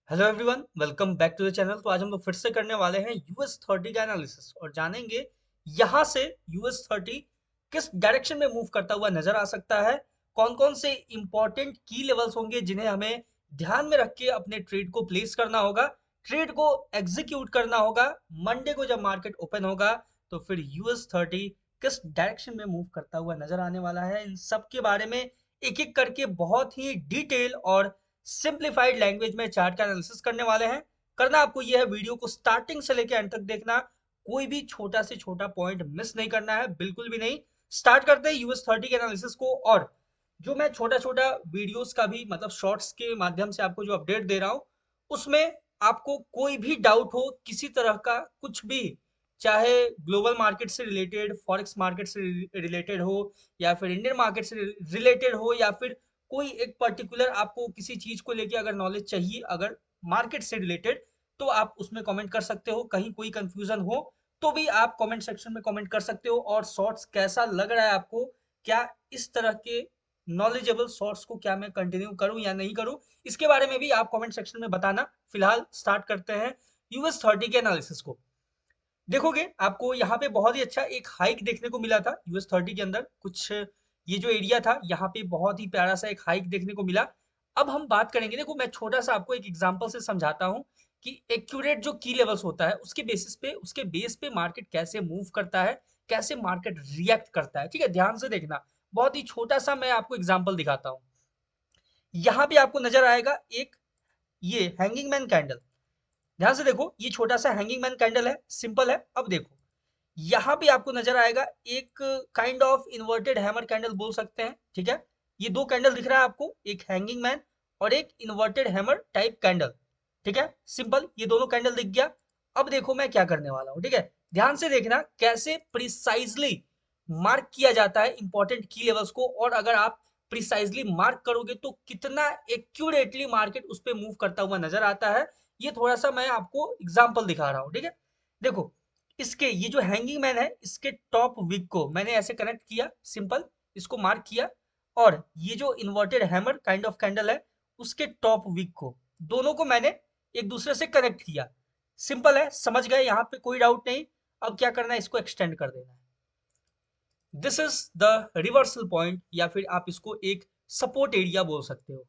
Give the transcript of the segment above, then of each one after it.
Hello everyone, welcome back to the channel. तो आज हम लोग फिर से करने वाले हैं US30 का एनालिसिस और जानेंगे यहाँ से US30 किस डायरेक्शन में मूव करता हुआ नजर आ सकता है। कौन कौन से इंपॉर्टेंट की लेवल्स होंगे जिन्हें हमें ध्यान में रख के अपने ट्रेड को प्लेस करना होगा, ट्रेड को एग्जीक्यूट करना होगा। मंडे को जब मार्केट ओपन होगा तो फिर US30 किस डायरेक्शन में मूव करता हुआ नजर आने वाला है, इन सब के बारे में एक एक करके बहुत ही डिटेल और सिंप्लीफाइड लैंग्वेज में चार्ट का एनालिसिस करने वाले हैं। करना आपको यह है, वीडियो को स्टार्टिंग से लेकर एंड तक देखना, कोई भी छोटा से छोटा पॉइंट मिस नहीं करना है, बिल्कुल भी नहीं। स्टार्ट करते हैं US30 के एनालिसिस को। और जो मैं छोटा छोटा वीडियोस का भी मतलब शॉर्ट्स के माध्यम से आपको जो अपडेट दे रहा हूँ, उसमें आपको कोई भी डाउट हो किसी तरह का, कुछ भी, चाहे ग्लोबल मार्केट से रिलेटेड, फॉरेक्स मार्केट से रिलेटेड हो, या फिर इंडियन मार्केट से रिलेटेड हो, या फिर कोई एक पर्टिकुलर आपको किसी चीज को लेके अगर नॉलेज चाहिए, अगर मार्केट से रिलेटेड, तो आप उसमें कमेंट कर सकते हो। कहीं कोई कंफ्यूजन हो तो भी आप कमेंट सेक्शन में कमेंट कर सकते हो। और शॉर्ट्स कैसा लग रहा है आपको, क्या इस तरह के नॉलेजेबल शॉर्ट्स को क्या मैं कंटिन्यू करूं या नहीं करूं, इसके बारे में भी आप कमेंट सेक्शन में बताना। फिलहाल स्टार्ट करते हैं US30 के एनालिसिस को। देखोगे आपको यहाँ पे बहुत ही अच्छा एक हाइक देखने को मिला था US30 के अंदर। कुछ ये जो एरिया था, यहाँ पे बहुत ही प्यारा सा एक हाइक देखने को मिला। अब हम बात करेंगे, देखो मैं छोटा सा आपको एक एग्जांपल से समझाता हूँ कि एक्यूरेट जो की लेवल्स होता है उसके बेसिस पे, उसके बेस पे मार्केट कैसे मूव करता है, कैसे मार्केट रिएक्ट करता है। ठीक है, ध्यान से देखना। बहुत ही छोटा सा मैं आपको एग्जाम्पल दिखाता हूँ। यहाँ पे आपको नजर आएगा एक ये हैंगिंग मैन कैंडल। ध्यान से देखो, ये छोटा सा हैंगिंग मैन कैंडल है, सिंपल है। अब देखो यहाँ पे आपको नजर आएगा एक kind of inverted hammer candle बोल सकते हैं। ठीक है, ये दो कैंडल दिख रहा है आपको, एक हैंगिंग मैन और एक इन्वर्टेड हैमर टाइप कैंडल। ठीक है, सिंपल, ये दोनों कैंडल दिख गया। अब देखो मैं क्या करने वाला हूँ। ठीक है, ध्यान से देखना कैसे प्रिसाइजली मार्क किया जाता है इंपॉर्टेंट की लेवल्स को। और अगर आप प्रिसाइजली मार्क करोगे तो कितना एक्यूरेटली मार्केट उस पर मूव करता हुआ नजर आता है, ये थोड़ा सा मैं आपको एग्जाम्पल दिखा रहा हूँ। ठीक है, देखो इसके ये जो हैंगिंग मैन है, इसके टॉप विक को मैंने ऐसे कनेक्ट किया, सिंपल, इसको मार्क किया। और ये जो inverted hammer kind of candle है, उसके टॉप विक को, दोनों को मैंने एक दूसरे से कनेक्ट किया। सिंपल है, समझ गए, यहाँ पे कोई डाउट नहीं। अब क्या करना है, इसको एक्सटेंड कर देना है। This is the reversal point, या फिर आप इसको एक सपोर्ट एरिया बोल सकते हो।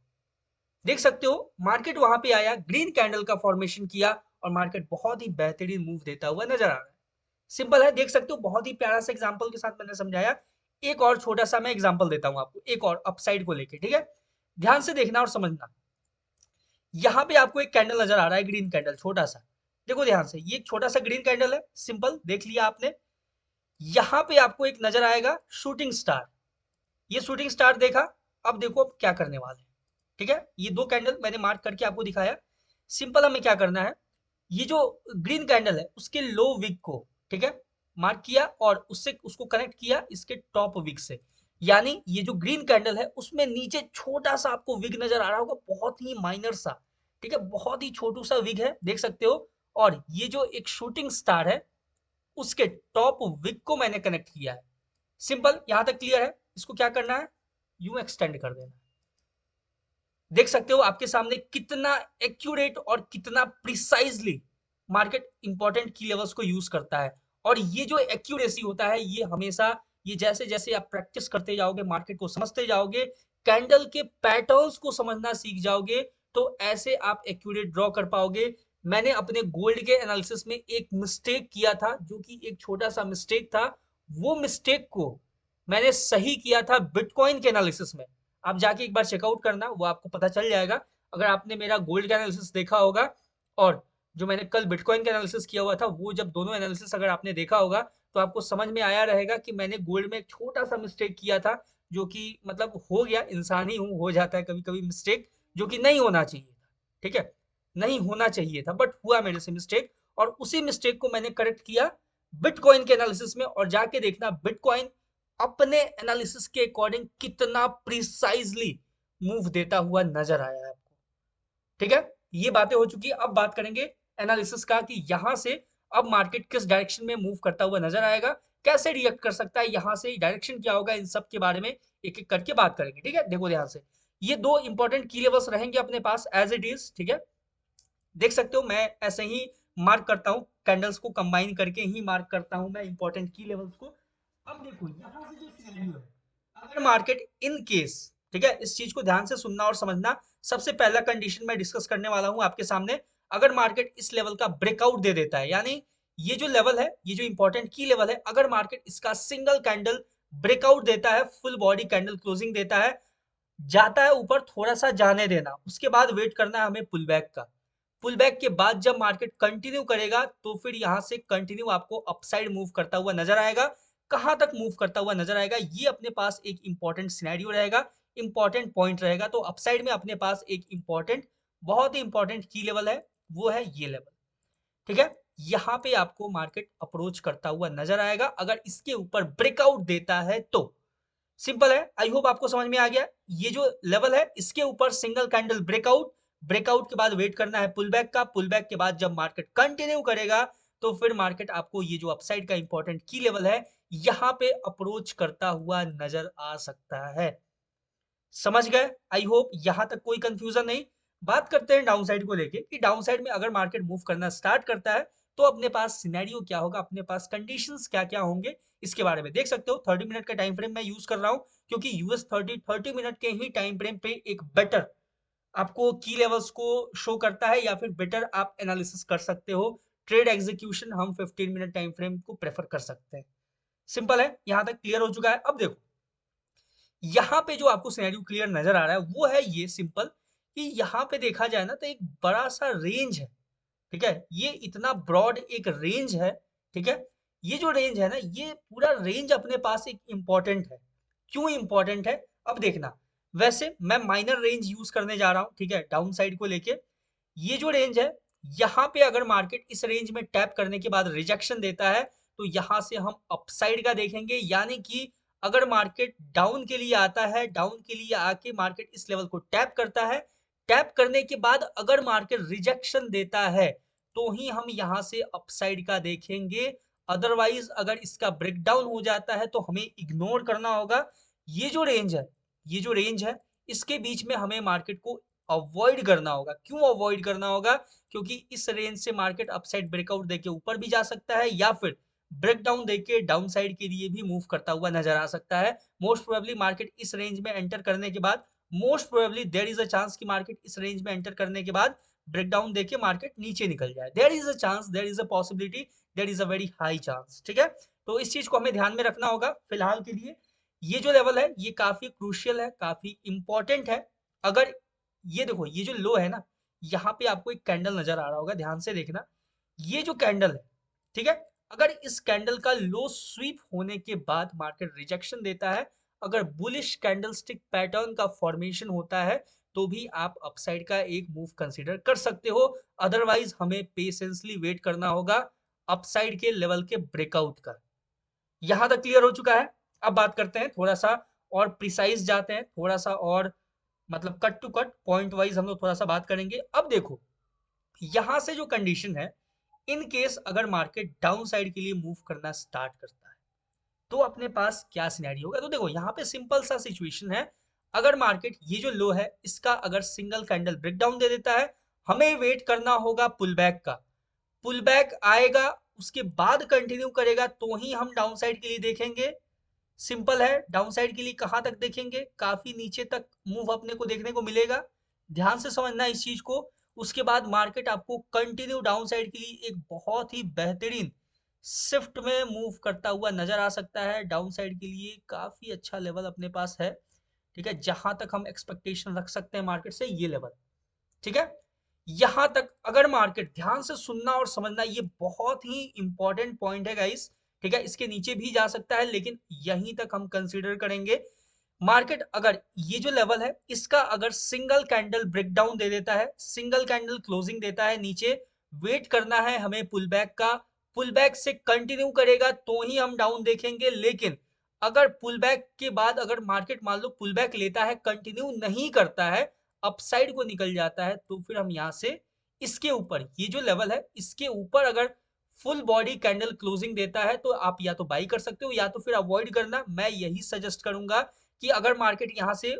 देख सकते हो मार्केट वहां पे आया, ग्रीन कैंडल का फॉर्मेशन किया और मार्केट बहुत ही बेहतरीन मूव देता हुआ नजर आ रहा है। सिंपल है, देख सकते हो, बहुत ही प्यारा सा एग्जांपल के साथ मैंने समझाया। एक और छोटा सा मैं एग्जांपल देता हूं आपको, एक और अपसाइड को लेके। ठीक है, ध्यान से देखना और समझना। यहाँ पे आपको एक कैंडल नजर आ रहा है, ग्रीन कैंडल, छोटा सा। देखो ध्यान से, ये एक छोटा सा ग्रीन कैंडल है, सिंपल, देख लिया आपने। यहाँ पे आपको एक नजर आएगा शूटिंग स्टार, ये शूटिंग स्टार देखा। अब देखो अब क्या करने वाले हैं। ठीक है, ये दो कैंडल मैंने मार्क करके आपको दिखाया। सिंपल, हमें क्या करना है, ये जो ग्रीन कैंडल है उसके लो विक को, ठीक है, मार्क किया और उससे उसको कनेक्ट किया इसके टॉप विक से। यानी ये जो ग्रीन कैंडल है उसमें नीचे छोटा सा आपको विग नजर आ रहा होगा, बहुत ही माइनर सा। ठीक है, बहुत ही छोटू सा विग है, देख सकते हो। और ये जो एक शूटिंग स्टार है, उसके टॉप विक को मैंने कनेक्ट किया है। सिंपल, यहां तक क्लियर है। इसको क्या करना है, यूं एक्सटेंड कर देना। देख सकते हो आपके सामने कितना एक्यूरेट और कितना प्रिसाइजली मार्केट इंपॉर्टेंट की लेवल्स को यूज करता है। और ये जो एक्यूरेसी होता है, ये हमेशा, ये जैसे जैसे आप प्रैक्टिस करते जाओगे, मार्केट को समझते जाओगे, कैंडल के पैटर्न्स को समझना सीख जाओगे, तो ऐसे आप एक्यूरेट ड्रॉ कर पाओगे। मैंने अपने गोल्ड के एनालिसिस में एक मिस्टेक किया था, जो कि एक छोटा सा मिस्टेक था। वो मिस्टेक को मैंने सही किया था बिटकॉइन के एनालिसिस में। आप जाके एक बार चेकआउट करना, वो आपको पता चल जाएगा। अगर आपने मेरा गोल्ड का एनालिसिस देखा होगा और जो मैंने कल बिटकॉइन का एनालिसिस किया हुआ था, वो जब दोनों एनालिसिस अगर आपने देखा होगा तो आपको समझ में आया रहेगा कि मैंने गोल्ड में एक छोटा सा मिस्टेक किया था, जो कि मतलब हो गया, इंसान ही हूं, हो जाता है कभी कभी मिस्टेक, जो कि नहीं होना चाहिए था। ठीक है, नहीं होना चाहिए था, बट हुआ मेरे से मिस्टेक। और उसी मिस्टेक को मैंने करेक्ट किया बिटकॉइन के एनालिसिस में। और जाके देखना बिटकॉइन अपने एनालिसिस के अकॉर्डिंग कितना प्रिसाइजली मूव देता हुआ नजर आया है आपको। ठीक है, ये बातें हो चुकी है। अब बात करेंगे एनालिसिस का कि यहां से अब मार्केट किस डायरेक्शन में मूव करता हुआ नजर आएगा, कैसे रिएक्ट कर सकता है, यहां से डायरेक्शन क्या होगा, इन सब के बारे में एक एक करके बात करेंगे। ठीक है, देखो ध्यान से, ये दो इंपॉर्टेंट की लेवल्स रहेंगे अपने पास एज इट इज। ठीक है, देख सकते हो मैं ऐसे ही मार्क करता हूँ, कैंडल्स को कंबाइन करके ही मार्क करता हूँ मैं इंपॉर्टेंट की लेवल्स को। अब देखो यहाँ से जो सिनेरियो है, अगर मार्केट इन केस, ठीक है, इस चीज को ध्यान से सुनना और समझना। सबसे पहला कंडीशन मैं डिस्कस करने वाला हूं आपके सामने। अगर मार्केट इस लेवल का ब्रेकआउट दे देता है, यानी ये जो लेवल है, ये जो इंपॉर्टेंट की लेवल है, अगर मार्केट इसका सिंगल कैंडल ब्रेकआउट देता है, फुल बॉडी कैंडल क्लोजिंग देता है, जाता है ऊपर, थोड़ा सा जाने देना, उसके बाद वेट करना है हमें पुल बैक का। पुल बैक के बाद जब मार्केट कंटिन्यू करेगा तो फिर यहां से कंटिन्यू आपको अपसाइड मूव करता हुआ नजर आएगा। कहां तक मूव करता हुआ नजर आएगा, ये अपने पास एक इंपॉर्टेंट सिनेरियो रहेगा, इंपॉर्टेंट पॉइंट रहेगा। तो अपसाइड में अपने पास एक इंपॉर्टेंट, बहुत ही इंपॉर्टेंट की लेवल है, वो है ये लेवल, ठीक है। यहाँ पे आपको मार्केट अप्रोच करता हुआ नजर आएगा अगर इसके ऊपर ब्रेकआउट देता है तो। सिंपल है, आई होप आपको समझ में आ गया। ये जो लेवल है, इसके ऊपर सिंगल कैंडल ब्रेकआउट, ब्रेकआउट के बाद वेट करना है पुल बैक का, पुल बैक के बाद जब मार्केट कंटिन्यू करेगा तो फिर मार्केट आपको ये जो अपसाइड का इंपॉर्टेंट की लेवल है, यहां पे अप्रोच करता हुआ नजर आ सकता है। समझ गए? आई होप यहां तक कोई कंफ्यूजन नहीं। बात करते हैं डाउन साइड को लेके कि डाउन साइड में अगर मार्केट मूव करना स्टार्ट करता है तो अपने पास सिनेरियो क्या होगा, अपने पास कंडीशंस क्या क्या होंगे, इसके बारे में देख सकते हो। 30 मिनट का टाइम फ्रेम मैं यूज कर रहा हूं क्योंकि यूएस 30 मिनट के ही टाइम फ्रेम पे एक बेटर आपको की लेवल्स को शो करता है, या फिर बेटर आप एनालिसिस कर सकते हो। ट्रेड एग्जीक्यूशन हम 15 मिनट टाइम फ्रेम को प्रेफर कर सकते हैं। सिंपल है, यहां तक क्लियर हो चुका है। अब देखो यहाँ पे जो आपको सिनेरियो क्लियर नजर आ रहा है वो है ये सिंपल, कि यहाँ पे देखा जाए ना तो एक बड़ा सा रेंज है, ठीक है। ये इतना ब्रॉड एक रेंज है, ठीक है। ये जो रेंज है ना, ये पूरा रेंज अपने पास एक इंपॉर्टेंट है। क्यों इंपॉर्टेंट है, अब देखना। वैसे मैं माइनर रेंज यूज करने जा रहा हूँ, ठीक है, डाउन साइड को लेके। ये जो रेंज है, यहाँ पे अगर मार्केट इस रेंज में टैप करने के बाद रिजेक्शन देता है तो यहाँ से हम अपसाइड का देखेंगे। यानी कि अगर मार्केट डाउन के लिए आता है, डाउन के लिए आके मार्केट इस लेवल को टैप करता है, टैप करने के बाद अगर मार्केट रिजेक्शन देता है तो ही हम यहाँ से अपसाइड का देखेंगे। अदरवाइज अगर इसका ब्रेकडाउन हो जाता है तो हमें इग्नोर करना होगा। ये जो रेंज है, ये जो रेंज है, इसके बीच में हमें मार्केट को अवॉइड करना होगा। क्यों अवॉइड करना होगा, क्योंकि इस रेंज से मार्केट अपसाइड ब्रेकआउट देके ऊपर भी जा सकता है, या फिर ब्रेकडाउन देके डाउन साइड के लिए भी मूव करता हुआ नजर आ सकता है। मोस्ट प्रोबेबली मार्केट इस रेंज में एंटर करने के बाद, most probably there is a chance कि मार्केट इस रेंज में एंटर करने के बाद ब्रेकडाउन देके मार्केट नीचे निकल जाए। There is a chance, there is a possibility, there is a very high chance, ठीक है। तो इस चीज को हमें ध्यान में रखना होगा फिलहाल के लिए। ये जो लेवल है ये काफी क्रूशियल है, काफी इंपॉर्टेंट है। अगर ये देखो, ये जो लो है ना, यहाँ पे आपको एक कैंडल नजर आ रहा होगा, ध्यान से देखना। ये जो कैंडल है, ठीक है, अगर इस कैंडल का लो स्वीप होने के बाद मार्केट रिजेक्शन देता है, अगर बुलिश कैंडलस्टिक पैटर्न का फॉर्मेशन होता है तो भी आप अपसाइड का एक मूव कंसीडर कर सकते हो। अदरवाइज हमें पेशेंसली वेट करना होगा अपसाइड के लेवल के ब्रेकआउट का। यहां तक क्लियर हो चुका है। अब बात करते हैं थोड़ा सा और प्रिसाइज जाते हैं, थोड़ा सा और मतलब cut to cut point wise हम लोग थोड़ा सा बात करेंगे। अब देखो, यहां से जो कंडीशन है, इन केस अगर मार्केट डाउन साइड के लिए मूव करना स्टार्ट करता है तो अपने पास क्या सिनेरियो होगा। तो देखो यहाँ पे सिंपल सा सिचुएशन है। अगर मार्केट ये जो लो है इसका अगर सिंगल कैंडल ब्रेकडाउन दे देता है, हमें वेट करना होगा पुल बैक का। पुल बैक आएगा, उसके बाद कंटिन्यू करेगा तो ही हम डाउन साइड के लिए देखेंगे। सिंपल है, डाउन साइड के लिए कहां तक देखेंगे, काफी नीचे तक मूव अपने को देखने को मिलेगा। ध्यान से समझना इस चीज को। उसके बाद मार्केट आपको कंटिन्यू डाउन साइड के लिए एक बहुत ही बेहतरीन शिफ्ट में मूव करता हुआ नजर आ सकता है। डाउन साइड के लिए काफी अच्छा लेवल अपने पास है, ठीक है, जहां तक हम एक्सपेक्टेशन रख सकते हैं मार्केट से ये लेवल, ठीक है। यहां तक अगर मार्केट, ध्यान से सुनना और समझना, ये बहुत ही इंपॉर्टेंट पॉइंट है गाइस, ठीक है। इसके नीचे भी जा सकता है लेकिन यहीं तक हम कंसीडर करेंगे। मार्केट अगर ये जो लेवल है इसका अगर सिंगल कैंडल ब्रेकडाउन दे देता है, सिंगल कैंडल क्लोजिंग देता है नीचे, वेट करना है हमें पुल बैक का। पुल बैक से कंटिन्यू करेगा तो ही हम डाउन देखेंगे। लेकिन अगर पुल बैक के बाद अगर मार्केट मान लो पुल बैक लेता है, कंटिन्यू नहीं करता है, अपसाइड को निकल जाता है, तो फिर हम यहाँ से इसके ऊपर, ये जो लेवल है इसके ऊपर अगर फुल बॉडी कैंडल क्लोजिंग देता है तो आप या तो बाई कर सकते हो या तो फिर अवॉइड करना। मैं यही सजेस्ट करूंगा कि अगर मार्केट यहाँ से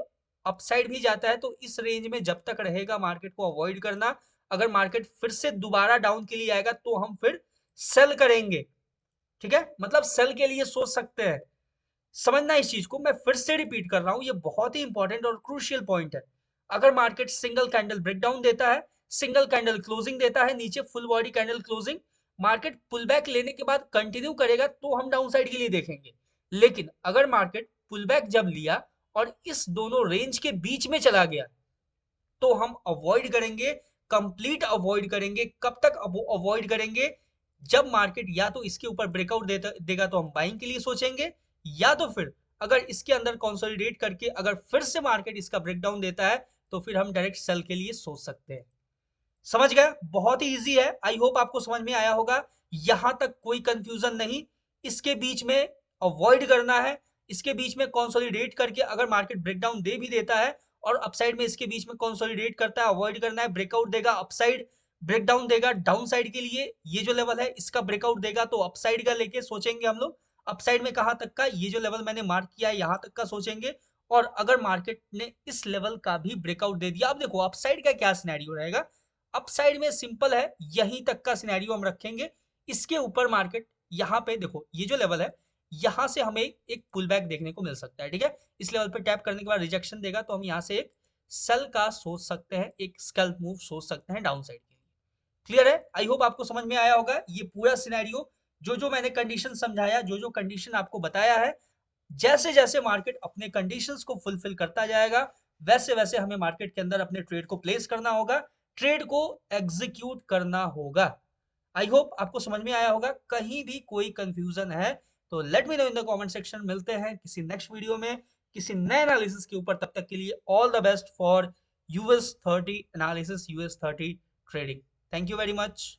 अपसाइड भी जाता है तो इस रेंज में जब तक रहेगा मार्केट को अवॉइड करना। अगर मार्केट फिर से दोबारा डाउन के लिए आएगा तो हम फिर सेल करेंगे। ठीक है, मतलब सेल के लिए सोच सकते हैं। समझना इस चीज को, मैं फिर से रिपीट कर रहा हूं, ये बहुत ही इंपॉर्टेंट और क्रूशियल पॉइंट है। अगर मार्केट सिंगल कैंडल ब्रेकडाउन देता है, सिंगल कैंडल क्लोजिंग देता है, नीचे full body candle closing, market pull back लेने के बाद कंटिन्यू करेगा तो हम डाउन साइड के लिए देखेंगे। लेकिन अगर मार्केट पुल बैक जब लिया और इस दोनों रेंज के बीच में चला गया तो हम अवॉइड करेंगे, कंप्लीट अवॉइड करेंगे। कब तक अवॉइड करेंगे? जब मार्केट या तो इसके ऊपर ब्रेकआउट देगा तो हम बाइंग के लिए सोचेंगे, या तो फिर अगर इसके अंदर कंसोलिडेट करके अगर फिर से मार्केट इसका ब्रेकडाउन देता है तो फिर हम डायरेक्ट सेल के लिए सोच सकते हैं। समझ गए? बहुत ही इजी है, आई होप आपको समझ में आया होगा। यहां तक कोई कंफ्यूजन नहीं। इसके बीच में अवॉइड करना है, इसके बीच में कंसोलिडेट करके अगर मार्केट ब्रेकडाउन दे भी देता है और अपसाइड में इसके बीच में कंसोलिडेट करता है, अवॉइड करना है। ब्रेकआउट देगा अपसाइड, ब्रेकडाउन देगा डाउन साइड के लिए, ये जो लेवल है इसका ब्रेकआउट देगा तो अपसाइड का लेके सोचेंगे हम लोग। अपसाइड में कहां तक का? ये जो लेवल मैंने मार्क किया है यहां तक का सोचेंगे। और अगर मार्केट ने इस लेवल का भी ब्रेकआउट दे दिया, अब देखो अपसाइड का क्या सिनेरियो रहेगा। अपसाइड में सिंपल है, यहीं तक का सिनेरियो हम रखेंगे। इसके ऊपर मार्केट यहाँ पे देखो ये जो लेवल है यहां से हमें एक पुल बैक देखने को मिल सकता है। ठीक है, इस लेवल पे टैप करने के बाद रिजेक्शन देगा तो हम यहाँ से एक सेल का सोच सकते हैं, एक स्कैल्प मूव सोच सकते हैं डाउन साइड के लिए। क्लियर है? आई होप आपको समझ में आया होगा ये पूरा सिनेरियो। जो जो मैंने कंडीशन समझाया, जो जो कंडीशन आपको बताया है, जैसे जैसे मार्केट अपने कंडीशंस को फुलफिल करता जाएगा वैसे वैसे हमें मार्केट के अंदर अपने ट्रेड को प्लेस करना होगा, ट्रेड को एग्जीक्यूट करना होगा। आई होप आपको समझ में आया होगा। कहीं भी कोई कंफ्यूजन है तो let me know in the comment section. मिलते हैं किसी नेक्स्ट वीडियो में किसी नए एनालिसिस के ऊपर। तब तक के लिए all the best for US 30 analysis, US 30 trading. Thank you very much.